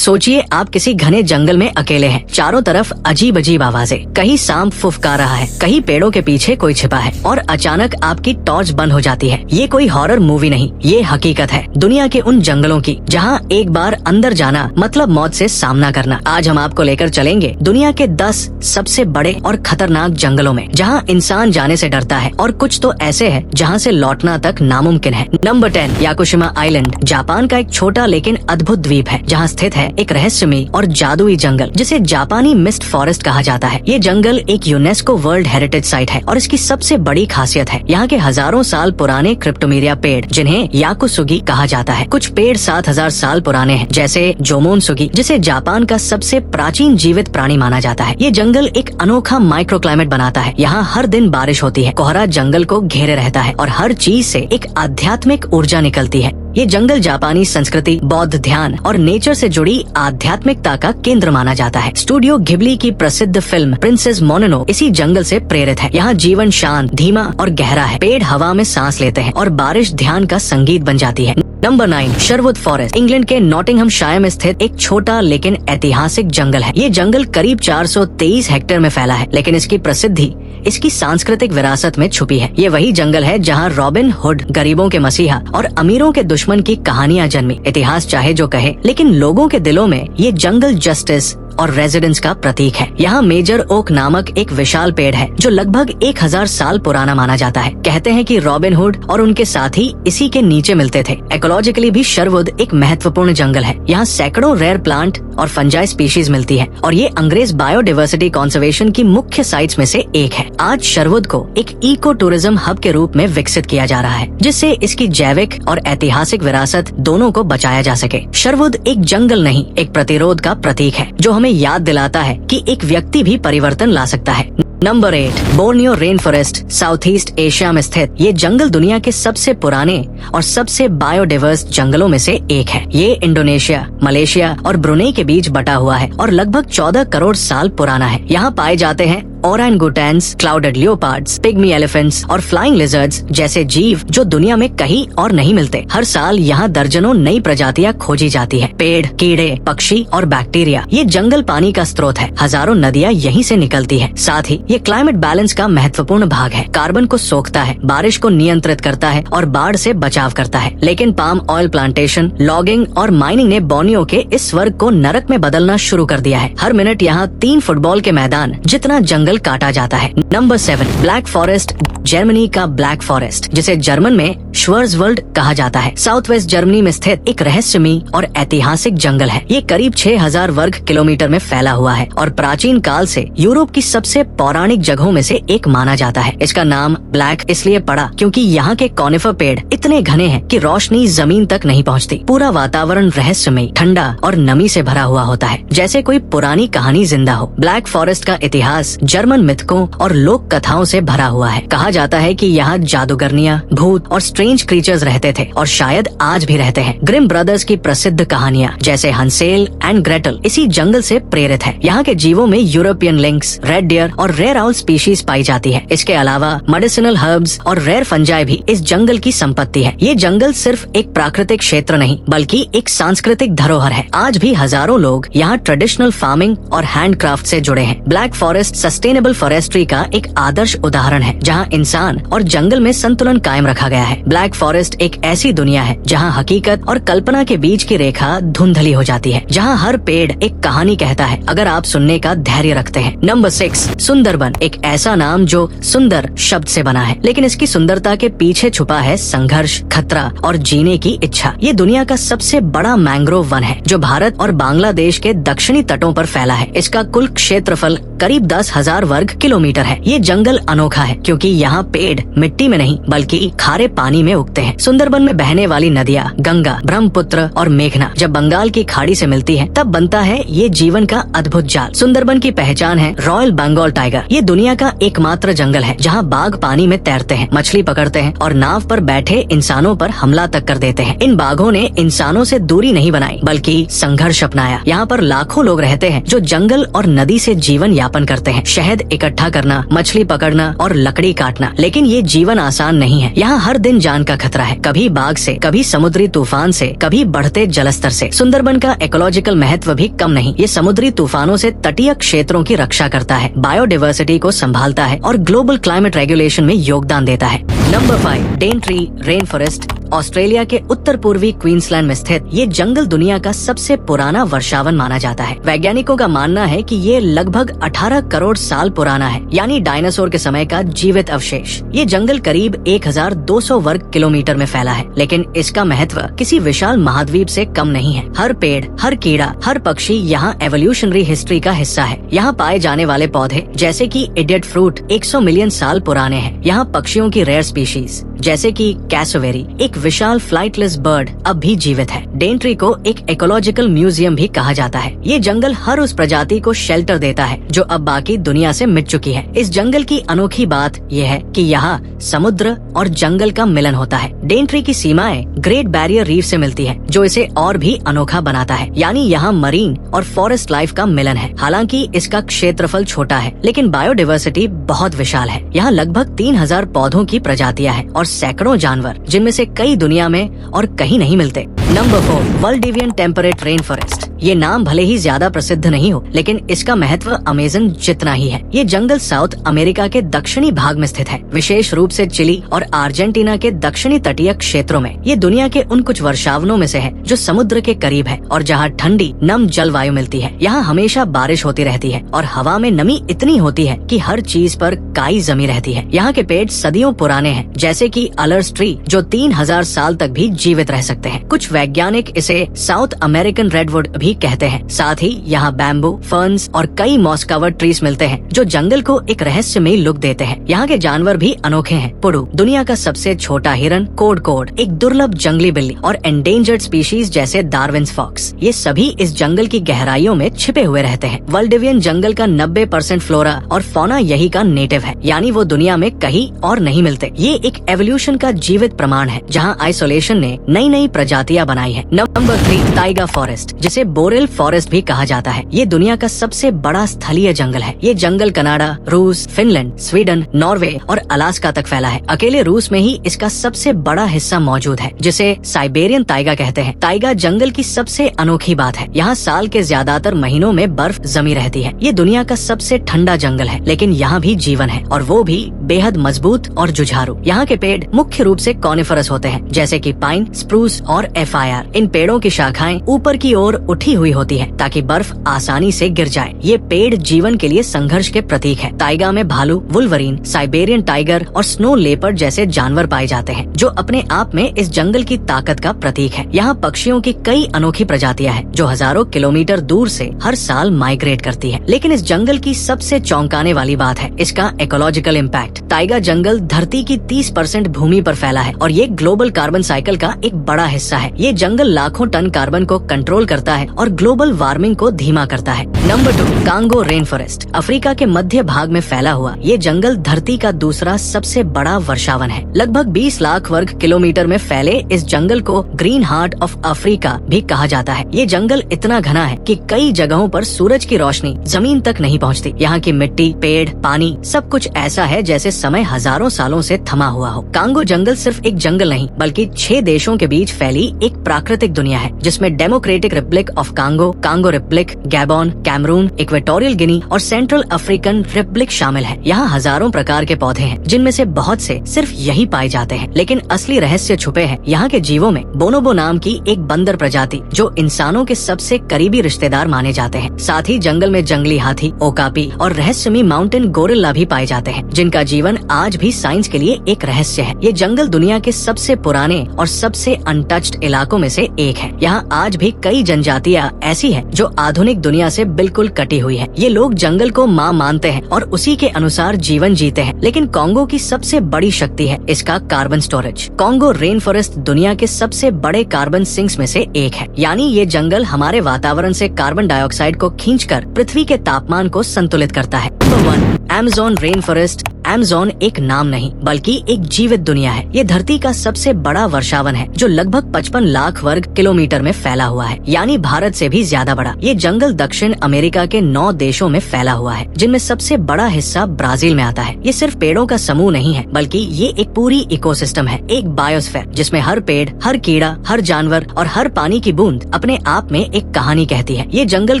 सोचिए आप किसी घने जंगल में अकेले हैं। चारों तरफ अजीब अजीब आवाजें, कहीं सांप फुफकार रहा है, कहीं पेड़ों के पीछे कोई छिपा है और अचानक आपकी टॉर्च बंद हो जाती है। ये कोई हॉरर मूवी नहीं, ये हकीकत है दुनिया के उन जंगलों की जहाँ एक बार अंदर जाना मतलब मौत से सामना करना। आज हम आपको लेकर चलेंगे दुनिया के 10 सबसे बड़े और खतरनाक जंगलों में, जहाँ इंसान जाने से डरता है और कुछ तो ऐसे है जहाँ से लौटना तक नामुमकिन है। Number 10, Yakushima island. जापान का एक छोटा लेकिन अद्भुत द्वीप है जहाँ स्थित है एक रहस्यमयी और जादुई जंगल जिसे जापानी मिस्ट फॉरेस्ट कहा जाता है। ये जंगल एक यूनेस्को वर्ल्ड हेरिटेज साइट है और इसकी सबसे बड़ी खासियत है यहाँ के हजारों साल पुराने क्रिप्टोमीरिया पेड़, जिन्हें याकुसुगी कहा जाता है। कुछ पेड़ 7000 साल पुराने हैं, जैसे जोमोनसुगी, जिसे जापान का सबसे प्राचीन जीवित प्राणी माना जाता है। ये जंगल एक अनोखा माइक्रो क्लाइमेट बनाता है। यहाँ हर दिन बारिश होती है, कोहरा जंगल को घेरे रहता है और हर चीज से एक आध्यात्मिक ऊर्जा निकलती है। ये जंगल जापानी संस्कृति, बौद्ध ध्यान और नेचर से जुड़ी आध्यात्मिकता का केंद्र माना जाता है। स्टूडियो घिबली की प्रसिद्ध फिल्म प्रिंसेस मोनोनो इसी जंगल से प्रेरित है। यहाँ जीवन शांत, धीमा और गहरा है। पेड़ हवा में सांस लेते हैं और बारिश ध्यान का संगीत बन जाती है। Number 9, Sherwood forest. इंग्लैंड के नॉटिंघमशायर में स्थित एक छोटा लेकिन ऐतिहासिक जंगल है। ये जंगल करीब 423 हेक्टेयर में फैला है, लेकिन इसकी प्रसिद्धि इसकी सांस्कृतिक विरासत में छुपी है। ये वही जंगल है जहाँ रॉबिन हुड, गरीबों के मसीहा और अमीरों के दुश्मन की कहानियाँ जन्मी। इतिहास चाहे जो कहे, लेकिन लोगों के दिलों में ये जंगल जस्टिस और रेजिडेंस का प्रतीक है। यहाँ मेजर ओक नामक एक विशाल पेड़ है जो लगभग 1000 साल पुराना माना जाता है। कहते हैं कि रॉबिन हुड और उनके साथी इसी के नीचे मिलते थे। इकोलॉजिकली भी शरवुड एक महत्वपूर्ण जंगल है। यहाँ सैकड़ों रेयर प्लांट और फंजाई स्पीशीज मिलती है और ये अंग्रेज बायोडाइवर्सिटी कंजर्वेशन की मुख्य साइट्स में से एक है। आज शरवुड को एक इको टूरिज्म हब के रूप में विकसित किया जा रहा है, जिससे इसकी जैविक और ऐतिहासिक विरासत दोनों को बचाया जा सके। शरवुड एक जंगल नहीं, एक प्रतिरोध का प्रतीक है जो हमें याद दिलाता है कि एक व्यक्ति भी परिवर्तन ला सकता है। Number 8, Borneo rain forest. South east Asia में स्थित ये जंगल दुनिया के सबसे पुराने और सबसे बायोडाइवर्स जंगलों में से एक है। ये इंडोनेशिया, मलेशिया और ब्रुनेई के बीच बटा हुआ है और लगभग 14 करोड़ साल पुराना है। यहाँ पाए जाते हैं ओरंगुटैन्स, क्लाउडेड लियोपार्ड्स, पिग्मी एलिफेंट्स और फ्लाइंग लिजर्ड्स जैसे जीव जो दुनिया में कहीं और नहीं मिलते। हर साल यहाँ दर्जनों नई प्रजातियाँ खोजी जाती है। पेड़, कीड़े, पक्षी और बैक्टीरिया। ये जंगल पानी का स्रोत है। हजारों नदियाँ यहीं से निकलती है। साथ ही ये क्लाइमेट बैलेंस का महत्वपूर्ण भाग है। कार्बन को सोखता है, बारिश को नियंत्रित करता है और बाढ़ से बचाव करता है। लेकिन पाम ऑयल प्लांटेशन, लॉगिंग और माइनिंग ने बोर्नियो के इस स्वर्ग को नरक में बदलना शुरू कर दिया है। हर मिनट यहाँ 3 फुटबॉल के मैदान जितना जंगल काटा जाता है। Number 7, black forest. जर्मनी का ब्लैक फॉरेस्ट, जिसे जर्मन में श्वार्ज़वाल्ड कहा जाता है, साउथ वेस्ट जर्मनी में स्थित एक रहस्यमयी और ऐतिहासिक जंगल है। ये करीब 6000 वर्ग किलोमीटर में फैला हुआ है और प्राचीन काल से यूरोप की सबसे पौराणिक जगहों में से एक माना जाता है। इसका नाम ब्लैक इसलिए पड़ा क्योंकि यहाँ के कॉनिफर पेड़ इतने घने हैं कि रोशनी जमीन तक नहीं पहुँचती। पूरा वातावरण रहस्यमयी, ठंडा और नमी से भरा हुआ होता है, जैसे कोई पुरानी कहानी जिंदा हो। ब्लैक फॉरेस्ट का इतिहास जर्मन मिथकों और लोक कथाओं से भरा हुआ है। कहा जाता है कि यहाँ जादूगरनियाँ, भूत और स्ट्रेंज क्रीचर्स रहते थे और शायद आज भी रहते हैं। ग्रिम ब्रदर्स की प्रसिद्ध कहानियाँ जैसे हंसेल एंड ग्रेटल इसी जंगल से प्रेरित है। यहाँ के जीवों में यूरोपियन लिंक्स, रेड डियर और रेयर आउल स्पीशीज पाई जाती है। इसके अलावा मेडिसिनल हर्ब्स और रेयर फंजाई भी इस जंगल की संपत्ति है। ये जंगल सिर्फ एक प्राकृतिक क्षेत्र नहीं बल्कि एक सांस्कृतिक धरोहर है। आज भी हजारों लोग यहाँ ट्रेडिशनल फार्मिंग और हैंडक्राफ्ट से जुड़े हैं। ब्लैक फॉरेस्ट सस्टेनेबल फॉरेस्ट्री का एक आदर्श उदाहरण है जहाँ इंसान और जंगल में संतुलन कायम रखा गया है। ब्लैक फॉरेस्ट एक ऐसी दुनिया है जहाँ हकीकत और कल्पना के बीच की रेखा धुंधली हो जाती है, जहाँ हर पेड़ एक कहानी कहता है अगर आप सुनने का धैर्य रखते हैं। नंबर 6, सुंदरबन। एक ऐसा नाम जो सुंदर शब्द से बना है, लेकिन इसकी सुंदरता के पीछे छुपा है संघर्ष, खतरा और जीने की इच्छा। ये दुनिया का सबसे बड़ा मैंग्रोव वन है जो भारत और बांग्लादेश के दक्षिणी तटों पर फैला है। इसका कुल क्षेत्रफल करीब 10,000 वर्ग किलोमीटर है। ये जंगल अनोखा है क्योंकि यहाँ पेड़ मिट्टी में नहीं बल्कि खारे पानी में उगते हैं। सुंदरबन में बहने वाली नदियाँ गंगा, ब्रह्मपुत्र और मेघना जब बंगाल की खाड़ी से मिलती है तब बनता है ये जीवन का अद्भुत जाल। सुंदरबन की पहचान है रॉयल बंगाल टाइगर। ये दुनिया का एकमात्र जंगल है जहाँ बाघ पानी में तैरते हैं, मछली पकड़ते हैं और नाव पर बैठे इंसानों पर हमला तक कर देते हैं। इन बाघों ने इंसानों से दूरी नहीं बनाई बल्कि संघर्ष अपनाया। यहाँ पर लाखों लोग रहते हैं जो जंगल और नदी से जीवन यापन यापन करते हैं, शहद इकट्ठा करना, मछली पकड़ना और लकड़ी काटना। लेकिन ये जीवन आसान नहीं है। यहाँ हर दिन जान का खतरा है, कभी बाघ से, कभी समुद्री तूफान से, कभी बढ़ते जलस्तर से। सुंदरबन का इकोलॉजिकल महत्व भी कम नहीं। ये समुद्री तूफानों से तटीय क्षेत्रों की रक्षा करता है, बायोडायवर्सिटी को संभालता है और ग्लोबल क्लाइमेट रेगुलेशन में योगदान देता है। Number 5, Daintree rainforest. Australia के उत्तर पूर्वी क्वींसलैंड में स्थित ये जंगल दुनिया का सबसे पुराना वर्षावन माना जाता है। वैज्ञानिकों का मानना है कि ये लगभग 18 करोड़ साल पुराना है, यानी डायनासोर के समय का जीवित अवशेष। ये जंगल करीब 1200 वर्ग किलोमीटर में फैला है, लेकिन इसका महत्व किसी विशाल महाद्वीप से कम नहीं है। हर पेड़, हर कीड़ा, हर पक्षी यहाँ एवोल्यूशनरी हिस्ट्री का हिस्सा है। यहाँ पाए जाने वाले पौधे जैसे कि इडियट फ्रूट 100 मिलियन साल पुराने हैं। यहाँ पक्षियों की रेयर स्पीशीज जैसे कि कैसोवेरी, एक विशाल फ्लाइटलेस बर्ड, अब भी जीवित है। डेनट्री को एक इकोलॉजिकल म्यूजियम भी कहा जाता है। ये जंगल हर उस प्रजाति को शेल्टर देता है जो अब बाकी दुनिया से मिट चुकी है। इस जंगल की अनोखी बात यह है कि यहाँ समुद्र और जंगल का मिलन होता है। डेनट्री की सीमाएं ग्रेट बैरियर रीफ से मिलती है, जो इसे और भी अनोखा बनाता है। यानी यहाँ मरीन और फॉरेस्ट लाइफ का मिलन है। हालांकि इसका क्षेत्रफल छोटा है, लेकिन बायोडायवर्सिटी बहुत विशाल है। यहाँ लगभग 3000 पौधों की प्रजातियां हैं और सैकड़ों जानवर, जिनमें से कई दुनिया में और कहीं नहीं मिलते। Number 4, Valdivian temperate rainforest. ये नाम भले ही ज्यादा प्रसिद्ध नहीं हो, लेकिन इसका महत्व अमेजन जितना ही है। ये जंगल साउथ अमेरिका के दक्षिणी भाग में स्थित है, विशेष रूप से चिली और अर्जेंटीना के दक्षिणी तटीय क्षेत्रों में। ये दुनिया के उन कुछ वर्षावनों में से है जो समुद्र के करीब है और जहाँ ठंडी नम जलवायु मिलती है। यहाँ हमेशा बारिश होती रहती है और हवा में नमी इतनी होती है कि हर चीज पर काई जमी रहती है। यहाँ के पेड़ सदियों पुराने हैं, जैसे कि अलर्स ट्री, जो 3000 साल तक भी जीवित रह सकते हैं। कुछ वैज्ञानिक इसे साउथ अमेरिकन रेडवुड भी कहते हैं। साथ ही यहाँ बैम्बू, फर्न्स और कई मॉस कवर्ड ट्रीज मिलते हैं, जो जंगल को एक रहस्यमयी लुक देते हैं। यहाँ के जानवर भी अनोखे हैं। पुडू, दुनिया का सबसे छोटा हिरन, कोड, एक दुर्लभ जंगली बिल्ली और एंडेंजर्ड स्पीशीज जैसे डार्विन्स फॉक्स, ये सभी इस जंगल की गहराइयों में छिपे हुए रहते हैं। वाल्डिवियन जंगल का 90% फ्लोरा और फौना यही का नेटिव है, यानी वो दुनिया में कहीं और नहीं मिलते। ये एक एवोल्यूशन का जीवित प्रमाण है, जहाँ आइसोलेशन ने नई नई प्रजातियां बनाई है। नंबर 3, टाइगा फॉरेस्ट, जिसे बोरेल फॉरेस्ट भी कहा जाता है। ये दुनिया का सबसे बड़ा स्थलीय जंगल है। ये जंगल कनाडा, रूस, फिनलैंड, स्वीडन, नॉर्वे और अलास्का तक फैला है। अकेले रूस में ही इसका सबसे बड़ा हिस्सा मौजूद है, जिसे साइबेरियन टाइगा कहते हैं। टाइगा जंगल की सबसे अनोखी बात है, यहाँ साल के ज्यादातर महीनों में बर्फ जमी रहती है। ये दुनिया का सबसे ठंडा जंगल है, लेकिन यहाँ भी जीवन है और वो भी बेहद मजबूत और जुझारू। यहाँ के पेड़ मुख्य रूप से कॉनिफरस होते हैं, जैसे कि पाइन, स्प्रूस और FIR। इन पेड़ों की शाखाएं ऊपर की ओर उठी हुई होती है ताकि बर्फ आसानी से गिर जाए। ये पेड़ जीवन के लिए संघर्ष के प्रतीक है। टाइगा में भालू, वुल्वरीन, साइबेरियन टाइगर और स्नो लेपर्ड जैसे जानवर पाए जाते हैं, जो अपने आप में इस जंगल की ताकत का प्रतीक है। यहाँ पक्षियों की कई अनोखी प्रजातियां हैं, जो हजारों किलोमीटर दूर से हर साल माइग्रेट करती है। लेकिन इस जंगल की सबसे चौंकाने वाली बात है इसका इकोलॉजिकल इम्पैक्ट। टाइगा जंगल धरती की 30% भूमि पर फैला है और ये ग्लोबल कार्बन साइकिल का एक बड़ा हिस्सा है। ये जंगल लाखों टन कार्बन को कंट्रोल करता है और ग्लोबल वार्मिंग को धीमा करता है। Number 2, Congo rain forest. Africa के मध्य भाग में फैला हुआ ये जंगल धरती का दूसरा सबसे बड़ा वर्षावन है। लगभग 20 लाख वर्ग किलोमीटर में फैले इस जंगल को ग्रीन हार्ट ऑफ अफ्रीका भी कहा जाता है। ये जंगल इतना घना है कि कई जगहों पर सूरज की रोशनी जमीन तक नहीं पहुंचती। यहाँ की मिट्टी, पेड़, पानी सब कुछ ऐसा है जैसे समय हजारों सालों से थमा हुआ हो। कांगो जंगल सिर्फ एक जंगल नहीं, बल्कि 6 देशों के बीच फैली एक प्राकृतिक दुनिया है, जिसमें Democratic Republic of Congo, Congo Republic, Gabon, Cameroon, Equatorial Guinea और सेंट्रल अफ्रीकन रिपब्लिक शामिल है। यहाँ हजारों प्रकार के पौधे हैं, जिनमें से बहुत से सिर्फ यही पाए जाते हैं। लेकिन असली रहस्य छुपे हैं यहाँ के जीवों में। बोनोबो नाम की एक बंदर प्रजाति, जो इंसानों के सबसे करीबी रिश्तेदार माने जाते हैं। साथ ही जंगल में जंगली हाथी, ओकापी और रहस्यमयी माउंटेन गोरिल्ला भी पाए जाते हैं, जिनका जीवन आज भी साइंस के लिए एक रहस्य है। ये जंगल दुनिया के सबसे पुराने और सबसे अनटच्ड इलाकों में से एक है। यहाँ आज भी कई जनजातियाँ ऐसी हैं जो आधुनिक दुनिया से बिल्कुल कटी हुई है। ये लोग जंगल को माँ मानते हैं और उसी के अनुसार जीवन जीते हैं। लेकिन कांगो की सबसे बड़ी शक्ति है इसका carbon storage. Congo rain forest दुनिया के सबसे बड़े कार्बन सिंक्स में से एक है। यानी ये जंगल हमारे वातावरण से कार्बन डाइऑक्साइड को खींचकर पृथ्वी के तापमान को संतुलित करता है। Number 1, Amazon rain forest Amazon एक नाम नहीं बल्कि एक जीवित दुनिया है। ये धरती का सबसे बड़ा वर्षावन है जो लगभग 55 लाख वर्ग किलोमीटर में फैला हुआ है, यानी भारत से भी ज्यादा बड़ा। ये जंगल दक्षिण अमेरिका के 9 देशों में फैला हुआ है, जिनमें सबसे बड़ा हिस्सा ब्राजील में आता है। ये सिर्फ पेड़ों का समूह नहीं है बल्कि ये एक पूरी इकोसिस्टम है, एक बायोस्फीयर जिसमें हर पेड़, हर कीड़ा, हर जानवर और हर पानी की बूंद अपने आप में एक कहानी कहती है। ये जंगल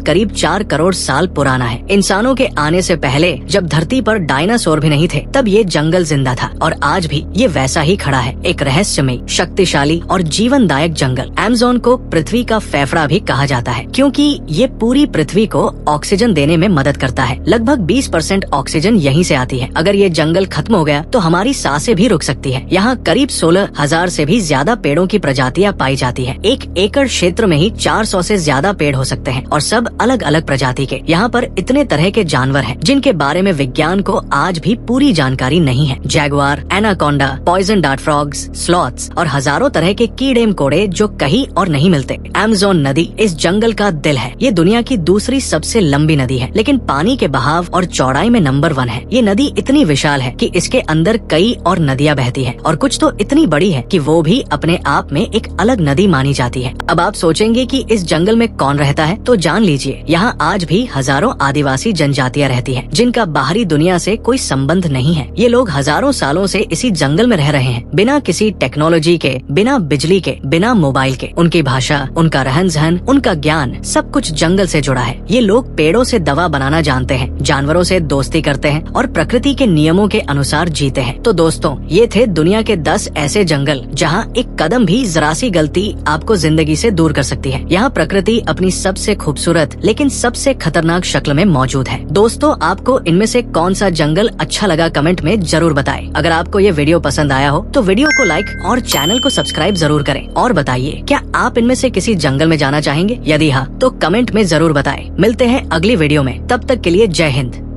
करीब 4 करोड़ साल पुराना है। इंसानों के आने से पहले जब धरती पर डायनासोर भी नहीं थे, तब ये जंगल जिंदा था और आज भी ये वैसा ही खड़ा है, एक रहस्यमयी, शक्तिशाली और जीवनदायक जंगल। अमेज़न को पृथ्वी का फेफड़ा भी कहा जाता है क्योंकि ये पूरी पृथ्वी को ऑक्सीजन देने में मदद करता है। लगभग 20% ऑक्सीजन यहीं से आती है। अगर ये जंगल खत्म हो गया तो हमारी सांसें भी रुक सकती है। यहाँ करीब 16,000 से भी ज्यादा पेड़ों की प्रजातियाँ पाई जाती है। 1 एकड़ क्षेत्र में ही 400 से ज्यादा पेड़ हो सकते हैं और सब अलग अलग प्रजाति के। यहाँ पर इतने तरह के जानवर हैं जिनके बारे में विज्ञान को आज भी पूरी जानकारी नहीं है। Jaguar, anaconda, poison dart frogs, sloths और हजारों तरह के कीड़े मकोड़े जो कहीं और नहीं मिलते। अमेज़न नदी इस जंगल का दिल है। ये दुनिया की दूसरी सबसे लंबी नदी है, लेकिन पानी के बहाव और चौड़ाई में नंबर 1 है। ये नदी इतनी विशाल है कि इसके अंदर कई और नदियाँ बहती हैं और कुछ तो इतनी बड़ी है कि वो भी अपने आप में एक अलग नदी मानी जाती है। अब आप सोचेंगे कि इस जंगल में कौन रहता है, तो जान लीजिए यहाँ आज भी हजारों आदिवासी जनजातियाँ रहती हैं, जिनका बाहरी दुनिया से कोई संबंध नहीं है। ये लोग हजारों सालों से इसी जंगल में रह रहे हैं, बिना किसी टेक्नोलॉजी के, बिना बिजली के, बिना मोबाइल के। उनकी भाषा, उनका रहन सहन, उनका ज्ञान सब कुछ जंगल से जुड़ा है। ये लोग पेड़ों से दवा बनाना जानते हैं, जानवरों से दोस्ती करते हैं और प्रकृति के नियमों के अनुसार जीते हैं। तो दोस्तों, ये थे दुनिया के 10 ऐसे जंगल जहाँ एक कदम भी जरा सी गलती आपको जिंदगी से दूर कर सकती है। यहाँ प्रकृति अपनी सबसे खूबसूरत लेकिन सबसे खतरनाक शक्ल में मौजूद है। दोस्तों, आपको इनमें से कौन सा जंगल अच्छा लगा कमेंट में जरूर बताएं। अगर आपको ये वीडियो पसंद आया हो तो वीडियो को लाइक और चैनल को सब्सक्राइब जरूर करें। और बताइए, क्या आप इनमें से किसी जंगल में जाना चाहेंगे? यदि हाँ, तो कमेंट में जरूर बताएं। मिलते हैं अगली वीडियो में, तब तक के लिए जय हिंद।